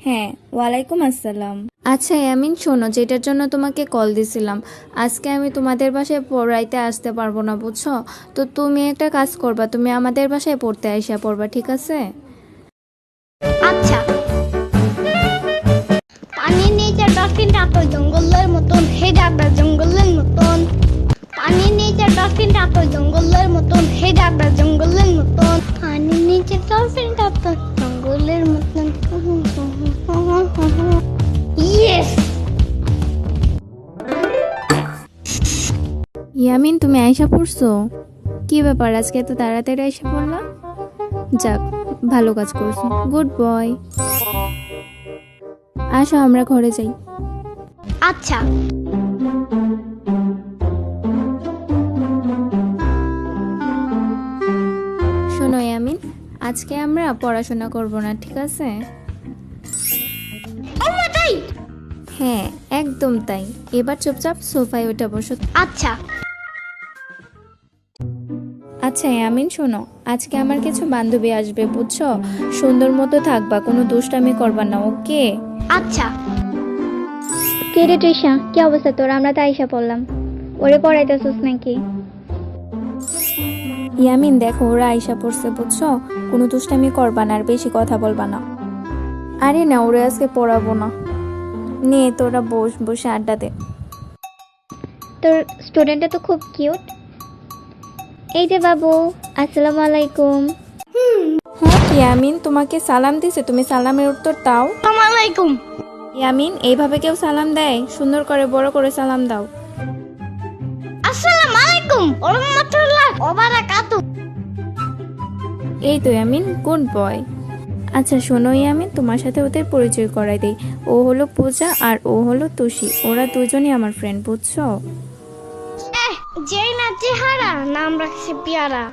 হ্যাঁ, ওয়ালাইকুম আসসালাম। আচ্ছা ইয়ামিন, শোনো, যেটার জন্য তোমাকে কল দিছিলাম, আজকে আমি তোমাদের বাসায় পড়াইতে আসতে পারবো না, বুঝছো? তো তুমি একটা কাজ করবা, তুমি আমাদের বাসায় পড়তে আইসা পড়বা, ঠিক আছে? আচ্ছা। পানির নিচে ডলফিনটা তো জঙ্গলের মতন, হে দাদা জঙ্গলের মতন। পানির নিচে ডলফিনটা তো জঙ্গলের মতন, হে দাদা জঙ্গলের মতন। পানির নিচে ডলফিনটা তো জঙ্গলের মতন। ইয়েস। ইয়ামিন, তুমি আইসা পড়ছো? কি ব্যাপার, আজকে এত তাড়াতাড়ি আইসা পড়লা? যাক, ভালো কাজ করছো, গুড বয়। আসো আমরা ঘরে যাই। আচ্ছা। শোনো ইয়ামিন, আজকে আমরা পড়াশোনা করব না, ঠিক আছে? তাই? হ্যাঁ, একদম তাই। এবার চুপচাপ সোফায় উঠে বসো। আচ্ছা। আচ্ছা ইয়ামিন, শোনো, আজকে আমার কিছু বান্ধবী আসবে, বুঝছো? সুন্দর মতো থাকবা, কোনো দুষ্টামি করবা না, ওকে? আচ্ছা। কে রে তৃষা, কি অবস্থা তোর? আমরা তো আইসা পড়লাম। ওরে পড়াইতেছিস নাকি? ইয়ামিন দেখো, ওরা আইসা পড়ছে, বুঝছো? কোনো দুষ্টামি করবা না আর বেশি কথা বলবা না। আরে না, ওরা আজকে পড়াবো না। নে তোরা বসে আড্ডা দে। তোর স্টুডেন্টটা তো খুব কিউট। এই যে বাবু, আসসালামু আলাইকুম। হ্যাঁ ইয়ামিন, তোমাকে সালাম দিছে, তুমি সালামের উত্তর দাও। আসসালামু আলাইকুম। ইয়ামিন, এইভাবে কেউ সালাম দেয়? সুন্দর করে বড় করে সালাম দাও। আসসালামু আলাইকুম ওয়া রাহমাতুল্লাহি ওয়া বারাকাতুহু। এই তো ইয়ামিন, গুড বয়। আচ্ছা শোনো ইয়ামিন, তোমার সাথে ওদের পরিচয় করাই দেই। ও হলো পূজা আর ও হলো তুষি, ওরা দুজনই আমার ফ্রেন্ড, বুঝছো? যেই না চেহারা, নাম রাখছে পিয়ারা।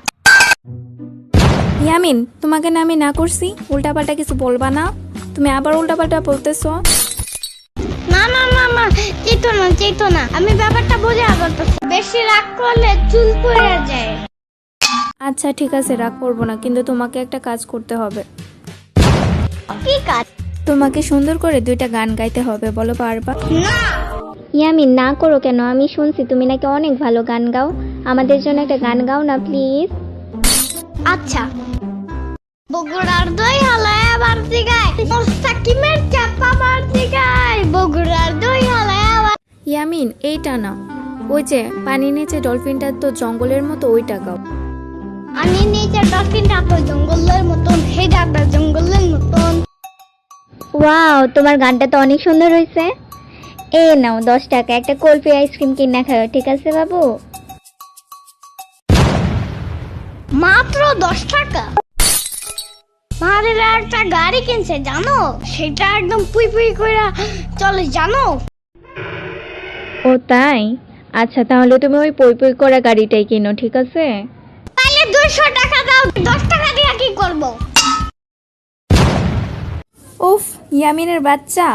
ইয়ামিন, তোমাকে না আমি না করছি? উল্টাপাল্টা কিছু বলবা না, তুমি আবার উল্টাপাল্টা বলতেছো। না না না না, চেতো না, আমি ব্যাপারটা বুঝে পারতেছি। বেশি রাগ করলে চুল পড়ে যায়। আচ্ছা ঠিক আছে, রাগ করবো না, কিন্তু তোমাকে একটা কাজ করতে হবে। কি কাজ? তোমাকে সুন্দর করে 2টা গান গাইতে হবে, বলো পারবা? না। ইয়ামিন, না করো কেন? আমি শুনছি তুমি নাকি অনেক ভালো গান গাও। আমাদের জন্য একটা গান গাও না প্লিজ। আচ্ছা। বগুড়ার দই হালায় বাড়তি গায়, মোস্তাকিমের চাপা বাড়তি গায়। বগুড়ার দই হালায় আবার। ইয়ামিন, এইটা না, ওই যে পানির নিচে ডলফিনটা তো জঙ্গলের মতো, ওইটা গাও। পানির নিচে ডলফিনটা তো জঙ্গলের মতন, হে দাদা জঙ্গলের মতন। ওয়াও, তোমার গানটা তো অনেক সুন্দর হয়েছে। এ নাও 10 টাকা, একটা কুলফি আইসক্রিম কিনা খাও, ঠিক আছে বাবু? মাত্র 10 টাকা? মারের একটা গাড়ি কিনছে জানো, সেটা একদম পুই পুই কইরা চলে জানো। ও তাই? আচ্ছা তাহলে তুমি ওই পই পই করা গাড়িটাই কিনো, ঠিক আছে? তাইলে 200 টাকা দাও, 10 টাকা দিয়ে কি করব? উফ, ইয়ামিনের বাচ্চা,